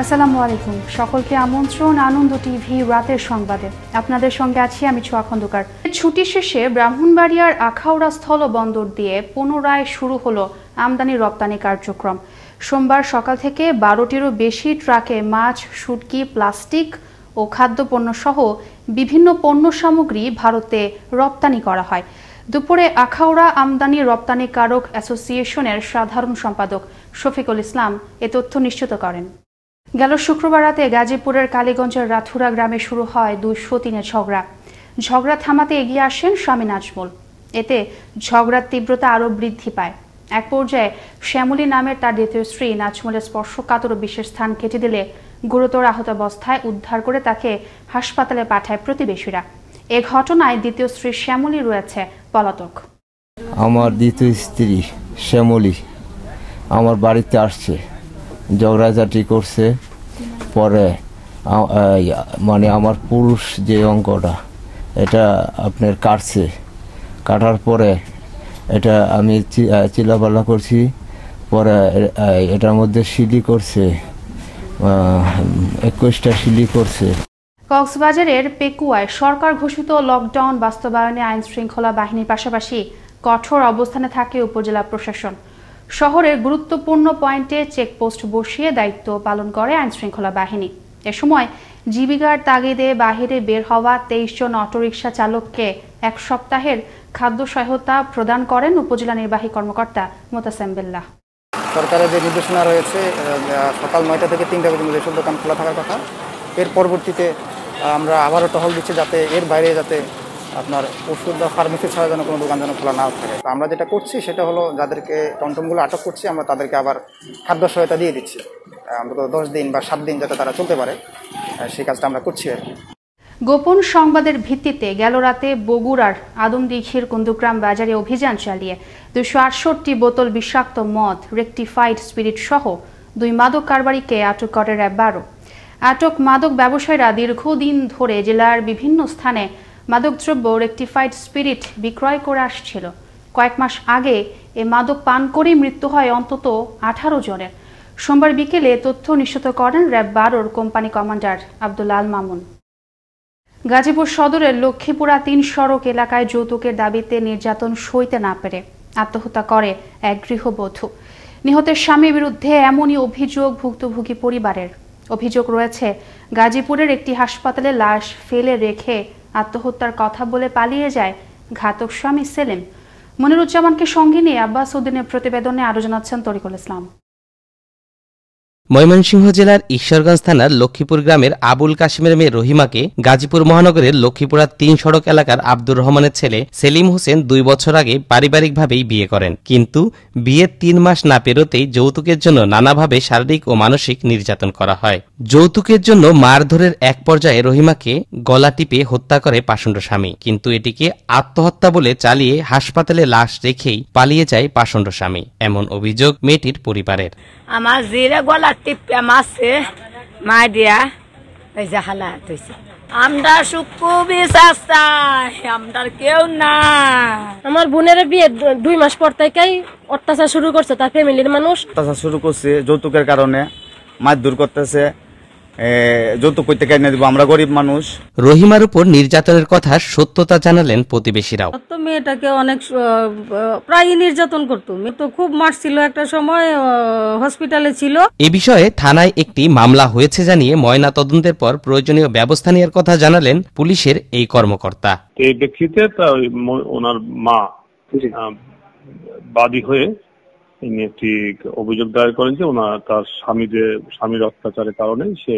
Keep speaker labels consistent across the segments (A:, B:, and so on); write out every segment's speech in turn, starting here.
A: আসসালামু আলাইকুম, সকলকে আমন্ত্রণ আনন্দ টিভি রাতের সংবাদে। আপনাদের সঙ্গে আছি আমি ছোঁয়া খন্দকার। ছুটি শেষে ব্রাহ্মণবাড়িয়ার আখাউড়া স্থল বন্দর দিয়ে পুনরায় শুরু হলো আমদানি রপ্তানি কার্যক্রম। সোমবার সকাল থেকে 12টিরও বেশি ট্রাকে মাছ, শুটকি, প্লাস্টিক ও খাদ্যপণ্য সহ বিভিন্ন পণ্য সামগ্রী ভারতে রপ্তানি করা হয়। দুপুরে আখাউড়া আমদানি রপ্তানিকারক অ্যাসোসিয়েশনের সাধারণ সম্পাদক শফিকুল ইসলাম এ তথ্য নিশ্চিত করেন। গেল শুক্রবার রাতে গাজীপুরের কালীগঞ্জের রাথুরা গ্রামে শুরু হয় 203-এর ঝগড়া থামাতে এগিয়ে আসেন স্বামী নাজমুল। এতে ঝগড়ার তীব্রতা আরও বৃদ্ধি পায়। এক পর্যায়ে শ্যামলী নামের তার দ্বিতীয় স্ত্রী নাজমুলের স্পর্শকাতর বিশেষ স্থান কেটে দিলে গুরুতর আহত অবস্থায় উদ্ধার করে তাকে হাসপাতালে পাঠায় প্রতিবেশীরা। এ ঘটনায় দ্বিতীয় স্ত্রী শ্যামলী রয়েছে পলাতক।
B: আমার দ্বিতীয় স্ত্রী শ্যামলী আমার বাড়িতে আসছে, ঝগড়াঝাটি করছে। পরে মানে আমার পুরুষ যে অঙ্গটা এটা আপনার কাটার পরে এটা আমি চিলাপালা করছি। পরে এটার মধ্যে শিলি করছে, 21টা শিলি করছে।
A: কক্সবাজারের পেকুয়ায় সরকার ঘোষিত লকডাউন বাস্তবায়নে আইন শৃঙ্খলা বাহিনীর পাশাপাশি কঠোর অবস্থানে থাকে উপজেলা প্রশাসন। শহরের গুরুত্বপূর্ণ পয়েন্টে চেকপোস্ট বসিয়ে দায়িত্ব পালন করে আইন শৃঙ্খলা বাহিনী। এ সময় জীবিকার তাগিদে বাহিরে বের হওয়া 23 জন অটোরিকশা চালককে 1 সপ্তাহের খাদ্য সহায়তা প্রদান করেন উপজেলা নির্বাহী কর্মকর্তা মোতাসেম বিল্লাহ।
C: সরকারের যে নির্দেশনা রয়েছে সকাল 9টা থেকে 3টা পর্যন্ত যেসব দোকান খোলা থাকার কথা, এর পরবর্তীতে আমরা আবারও টহল দিচ্ছি যাতে এর বাইরে আপনার ওষুধ বা ফার্মেসি ছাড়া যেন কোনো দোকান যেন খোলা না থাকে। তো আমরা যেটা করছি সেটা হলো যাদেরকে টমটমগুলো আটক করছি আমরা তাদেরকে আবার খাদ্য সহায়তা দিয়ে দিচ্ছি, অন্তত 10 দিন বা 7 দিন যাতে তারা চলতে পারে, সেই কাজটা আমরা করছি আর কি।
A: গোপন সংবাদের ভিত্তিতে গেল রাতে বগুড়ার আদমদীঘির কুন্দুগ্রাম বাজারে অভিযান চালিয়ে 268 বোতল বিষাক্ত মদ, রেকটিফাইড স্পিরিট সহ 2 মাদক কারবারিকে আটক করে র্যাব 12। আটক মাদক ব্যবসায়ীরা দীর্ঘদিন ধরে জেলার বিভিন্ন স্থানে মাদকদ্রব্য, রেকটিফাইড স্পিরিট বিক্রয় করে আসছিল। কয়েক মাস আগে এ মাদক পান করেই মৃত্যু হয় অন্তত 18 জনের। সোমবার বিকেলে তথ্য নিশ্চিত করেন RAB 12-র company commander Abdul Al Mamun. Gazipur সদরের লক্ষ্মীপুরা 3 সড়ক এলাকায় যৌতুকের দাবিতে নির্যাতন সইতে না পেরে আত্মহত্যা করে এক গৃহবধূ। নিহতের স্বামীর বিরুদ্ধে এমনই অভিযোগ ভুক্তভোগী পরিবারের। অভিযোগ রয়েছে গাজীপুরের একটি হাসপাতালে লাশ ফেলে রেখে আত্মহত্যার কথা বলে পালিয়ে যায় ঘাতক স্বামী সেলিম। মনিরুজ্জামানকে সঙ্গে নিয়ে আব্বাস উদ্দিনের প্রতিবেদনে আরো জানাচ্ছেন তরিকুল ইসলাম।
D: ময়মনসিংহ জেলার ঈশ্বরগঞ্জ থানার লক্ষ্মীপুর গ্রামের আবুল কাশিমের মেয়ে রহিমাকে গাজীপুর মহানগরের লক্ষ্মীপুরা 3 সড়ক এলাকার আব্দুর রহমানের ছেলে সেলিম হোসেন 2 বছর আগে পারিবারিকভাবেই বিয়ে করেন। কিন্তু বিয়ের 3 মাস না পেরোতেই যৌতুকের জন্য নানাভাবে শারীরিক ও মানসিক নির্যাতন করা হয়। যৌতুকের জন্য মারধরের এক পর্যায়ে রহিমাকে গলা টিপে হত্যা করে পাষণ্ড স্বামী। কিন্তু এটিকে আত্মহত্যা বলে চালিয়ে হাসপাতালে লাশ রেখেই পালিয়ে যায় পাষণ্ড স্বামী, এমন অভিযোগ মেয়েটির পরিবারের।
E: আমার জিরে গলা টিপে মারছে, মা দিয়া ওই যে হালাত হয়েছে। আমরা সুকুবি চাই, আমরা কেউ না।
F: আমার বোনের বিয়ে 2 মাস পর থেকেই অত্যাচার শুরু করছে, তার ফ্যামিলির মানুষ
G: অত্যাচার শুরু করছে যৌতুকের কারণে, মারধর করতেছে, যৌতুক করতে কেন দিব, আমরা গরিব মানুষ।
D: রহিমার উপর নির্যাতনের কথা সত্যতা জানালেন প্রতিবেশীরাও।
F: তো মেয়েটাকে অনেক প্রায় নির্যাতন করতো, মেয়ে তো খুব মারছিল, একটা সময় হসপিটালে ছিল।
D: এ বিষয়ে থানায় একটি মামলা হয়েছে জানিয়ে ময়না তদন্তের পর প্রয়োজনীয় ব্যবস্থা নেওয়ার কথা জানালেন পুলিশের এই কর্মকর্তা।
H: এই ব্যক্তিতে ওনার মা বাদী হয়ে একটি অভিযোগ দায়ের করেন যে তার স্বামীর অত্যাচারের কারণে সে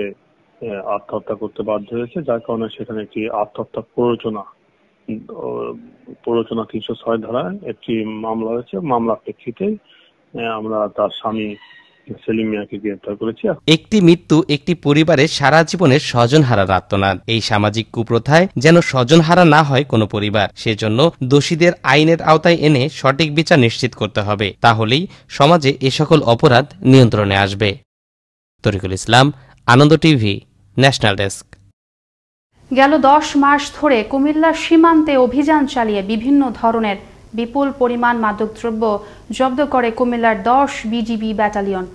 H: আত্মহত্যা করতে বাধ্য হয়েছে, যার কারণে সেখানে একটি আত্মহত্যা প্ররোচনা 306 ধারায় একটি মামলা হয়েছে। মামলার প্রেক্ষিতে আমরা তার স্বামী সেলিম মিয়াকে গ্রেফতার করেছি।
D: একটি মৃত্যু একটি পরিবারের সারা জীবনের স্বজনহারার আর্তনাদ। এই সামাজিক কুপ্রথায় যেন স্বজনহারা না হয় কোনো পরিবার, সেজন্য দোষীদের আইনের আওতায় এনে সঠিক বিচার নিশ্চিত করতে হবে। তাহলেই সমাজে এ সকল অপরাধ নিয়ন্ত্রণে আসবে। তরিকুল ইসলাম, আনন্দ টিভি, ন্যাশনাল ডেস্ক।
A: গেল 10 মাস ধরে কুমিল্লার সীমান্তে অভিযান চালিয়ে বিভিন্ন ধরনের বিপুল পরিমাণ মাদকদ্রব্য জব্দ করে কুমিল্লার 10 বিজিবি ব্যাটালিয়ন।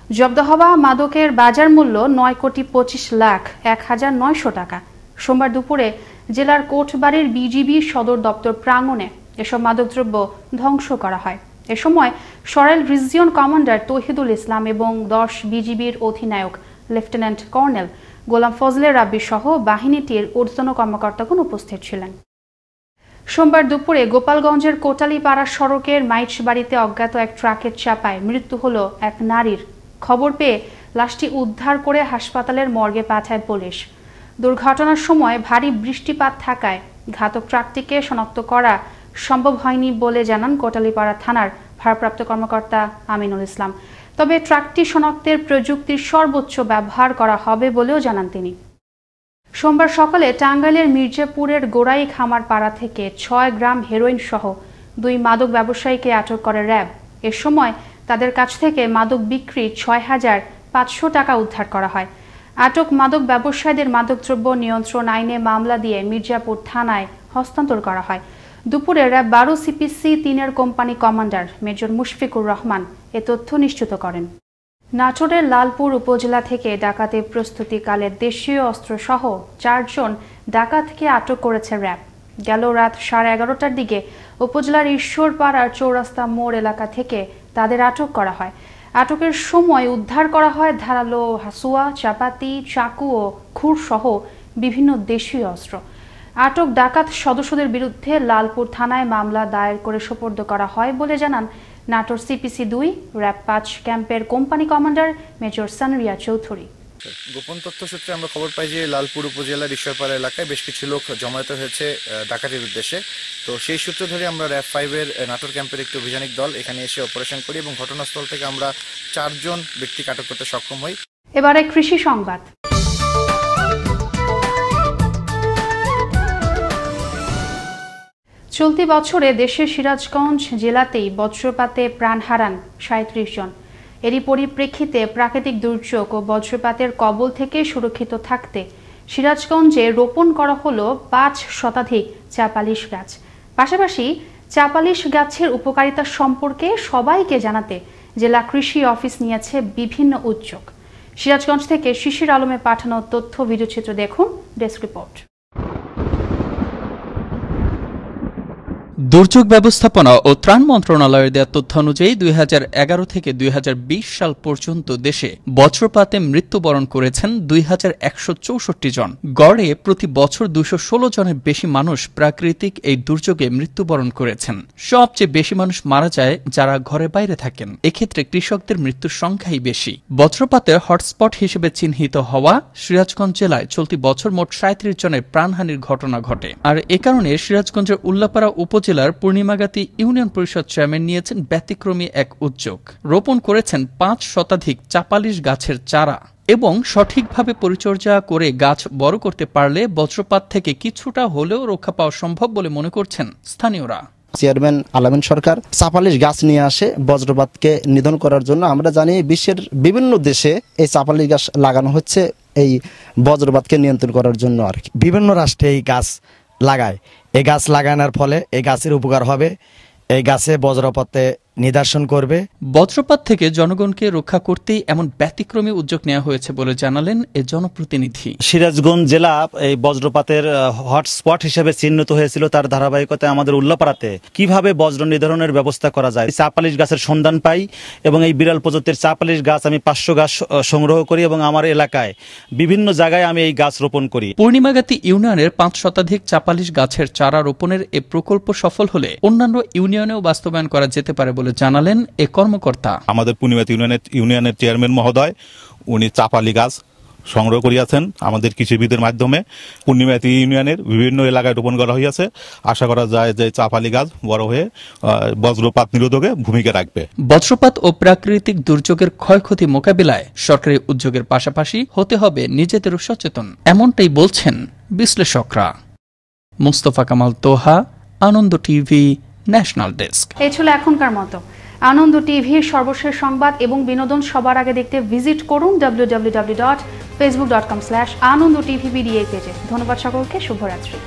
A: জব্দ হওয়া মাদকের বাজার মূল্য 9,25,01,900 টাকা। সোমবার দুপুরে জেলার কোটবাড়ির বিজিবি সদর দপ্তর প্রাঙ্গণে এসব মাদকদ্রব্য ধ্বংস করা হয়। এ সময় সরাইল রিজিয়ন কমান্ডার তৌহিদুল ইসলাম এবং 10 বিজিবির অধিনায়ক লেফটেন্যান্ট কর্নেল গোলাম ফজলে রাব্বি সহ বাহিনীটির ঊর্ধ্বতন কর্মকর্তাগণ উপস্থিত ছিলেন। সোমবার দুপুরে গোপালগঞ্জের কোটালীপাড়া সড়কের মাইটস বাড়িতে অজ্ঞাত এক ট্রাকের চাপায় মৃত্যু হল এক নারীর। খবর পেয়ে লাশটি উদ্ধার করে হাসপাতালের মর্গে পাঠায় পুলিশ। দুর্ঘটনার সময় ভারী বৃষ্টিপাত থাকায় ঘাতক ট্রাকটিকে শনাক্ত করা সম্ভব হয়নি বলে জানান কোটালীপাড়া থানার ভারপ্রাপ্ত কর্মকর্তা আমিনুল ইসলাম। তবে ট্রাকটি শনাক্তের প্রযুক্তির সর্বোচ্চ ব্যবহার করা হবে বলেও জানান তিনি। সোমবার সকালে টাঙ্গাইলের মির্জাপুরের গোড়াই খামার পাড়া থেকে 6 গ্রাম হেরোইন সহ 2 মাদক ব্যবসায়ীকে আটক করে র্যাব। এ সময় তাদের কাছ থেকে মাদক বিক্রির 6,500 টাকা উদ্ধার করা হয়। আটক মাদক ব্যবসায়ীদের মাদকদ্রব্য নিয়ন্ত্রণ আইনে মামলা দিয়ে মির্জাপুর থানায় হস্তান্তর করা হয়। দুপুরে র্যাব 12 CPC 3-এর company commander major Mushfiqur Rahman এ তথ্য নিশ্চিত করেন। নাটোরের লালপুর উপজেলা থেকে ডাকাতি প্রস্তুতিকালে দেশীয় অস্ত্রসহ 4 জন ডাকাতকে আটক করেছে র্যাব। গেল রাত 11:30টার দিকে উপজেলার ঈশ্বরপাড়ার চৌরাস্তা মোড় এলাকা থেকে তাদের আটক করা হয়। আটকের সময় উদ্ধার করা হয় ধারালো হাসুয়া, চাপাতি, চাকু ও খুর সহ বিভিন্ন দেশীয় অস্ত্র। আটক ডাকাত সদস্যদের বিরুদ্ধে লালপুর থানায় মামলা দায়ের করে সোপর্দ করা হয় বলে জানান নাটোর CPC 2 র্যাব 5 ক্যাম্পের কোম্পানি কমান্ডার মেজর সানরিয়া চৌধুরী।
I: গোপন তথ্য সূত্রে আমরা খবর পাই যে লালপুর উপজেলার ঈশ্বরপাড়া এলাকায় বেশ কিছু লোক জমায়েত হয়েছে ডাকাতির উদ্দেশ্যে। তো সেই সূত্র ধরে আমরা র্যাব 5-এর নাটোর ক্যাম্পের একটি অভিযানিক দল এখানে এসে অপারেশন করি এবং ঘটনাস্থল থেকে আমরা 4 জন ব্যক্তিকে আটক করতে সক্ষম হই।
A: এবারে কৃষি সংবাদ। চলতি বছরে দেশের সিরাজগঞ্জ জেলাতেই বজ্রপাতে প্রাণ হারান 37 জন। এরই পরিপ্রেক্ষিতে প্রাকৃতিক দুর্যোগ ও বজ্রপাতের কবল থেকে সুরক্ষিত থাকতে সিরাজগঞ্জে রোপণ করা হলো 5 শতাধিক চাপালিশ গাছ। পাশাপাশি চাপালিশ গাছের উপকারিতা সম্পর্কে সবাইকে জানাতে জেলা কৃষি অফিস নিয়েছে বিভিন্ন উদ্যোগ। সিরাজগঞ্জ থেকে শিশির আলমে পাঠানো তথ্য ভিডিওচিত্র দেখুন ডেস্ক রিপোর্ট।
J: দুর্যোগ ব্যবস্থাপনা ও ত্রাণ মন্ত্রণালয়ের দেওয়া তথ্য অনুযায়ী 2011 থেকে 2020 সাল পর্যন্ত দেশে বজ্রপাতে মৃত্যুবরণ করেছেন 2164 জন। গড়ে প্রতি বছর 216 জনের বেশি মানুষ প্রাকৃতিক এই দুর্যোগে মৃত্যুবরণ করেছেন। সবচেয়ে বেশি মানুষ মারা যায় যারা ঘরে বাইরে থাকেন। এক্ষেত্রে কৃষকদের মৃত্যুর সংখ্যাই বেশি। বজ্রপাতের হটস্পট হিসেবে চিহ্নিত হওয়া সিরাজগঞ্জ জেলায় চলতি বছর মোট 37 জনের প্রাণহানির ঘটনা ঘটে। আর এ কারণে সিরাজগঞ্জের উল্লাপাড়া উপজেলার পূর্ণিমাগাতি ইউনিয়ন পরিষদ চেয়ারম্যান নিয়েছেন ব্যতিক্রমী এক উদ্যোগ। রোপণ করেছেন 5 শতাধিক চাপালিশ গাছের চারা এবং সঠিকভাবে পরিচর্যা করে গাছ বড় করতে পারলে বজ্রপাত থেকে কিছুটা হলেও রক্ষা পাওয়া সম্ভব বলে মনে করছেন স্থানীয়রা।
K: চেয়ারম্যান আলামিন সরকার চাপালিশ গাছ নিয়ে আসে বজ্রপাতকে নিধন করার জন্য। আমরা জানি বিশ্বের বিভিন্ন দেশে এই চাপালিশ গাছ লাগানো হচ্ছে এই বজ্রপাতকে নিয়ন্ত্রণ করার জন্য আর কি।
L: বিভিন্ন রাষ্ট্রে এই গাছ লাগায়। এই গাছ লাগানোর ফলে এই গাছের উপকার হবে, এই গাছে বজ্রপাতে নিদর্শন করবে।
J: বজ্রপাত থেকে জনগণকে রক্ষা করতেই এমন ব্যতিক্রমী উদ্যোগ নেওয়া হয়েছে বলে জানালেন এই জনপ্রতিনিধি।
G: সিরাজগঞ্জ জেলা এই বজ্রপাতের হটস্পট হিসেবে চিহ্নিত হয়েছিল। তার ধারাবাহিকতায় আমাদের উল্লাপাড়াতে কিভাবে বজ্র নিধনের ব্যবস্থা করা যায় চাপালিশ গাছের সন্ধান পাই এবং এই বিরল প্রজাতির চাপালিশ গাছ আমি 500 গাছ সংগ্রহ করি এবং আমার এলাকায় বিভিন্ন জায়গায় আমি এই গাছ রোপণ করি।
J: পূর্ণিমাগাতি ইউনিয়নের 5 শতাধিক চাপালিশ গাছের চারা রোপণের এ প্রকল্প সফল হলে অন্যান্য ইউনিয়নেও বাস্তবায়ন করা যেতে পারে বলে জানালেন এ কর্মকর্তা।
M: আমাদের পূর্ণিমাগাতি ইউনিয়নের চেয়ারম্যান মহোদয় উনি চাপালি গাছ সংগ্রহ করিয়াছেন আমাদের কৃষিবিদের মাধ্যমে। পূর্ণিমাগাতি ইউনিয়নের বিভিন্ন এলাকায় রোপণ করা হয়েছে। আশা করা যায় যে চাপালি গাছ বড় হয়ে বজ্রপাত নিরোধকে ভূমিকা রাখবে।
J: বজ্রপাত ও প্রাকৃতিক দুর্যোগের ক্ষয়ক্ষতি মোকাবিলায় সরকারি উদ্যোগের পাশাপাশি হতে হবে নিজেদেরও সচেতন, এমনটাই বলছেন বিশ্লেষকরা। মুস্তফা কামাল তোহা, আনন্দ টিভি, ন্যাশনাল ডেস্ক।
A: এই ছিল এখনকার মতো। আনন্দ টিভির সর্বশেষ সংবাদ এবং বিনোদন সবার আগে দেখতে ভিজিট করুন www.facebook.com/anondtvbd পেজে। ধন্যবাদ সকলকে, শুভরাত্রি।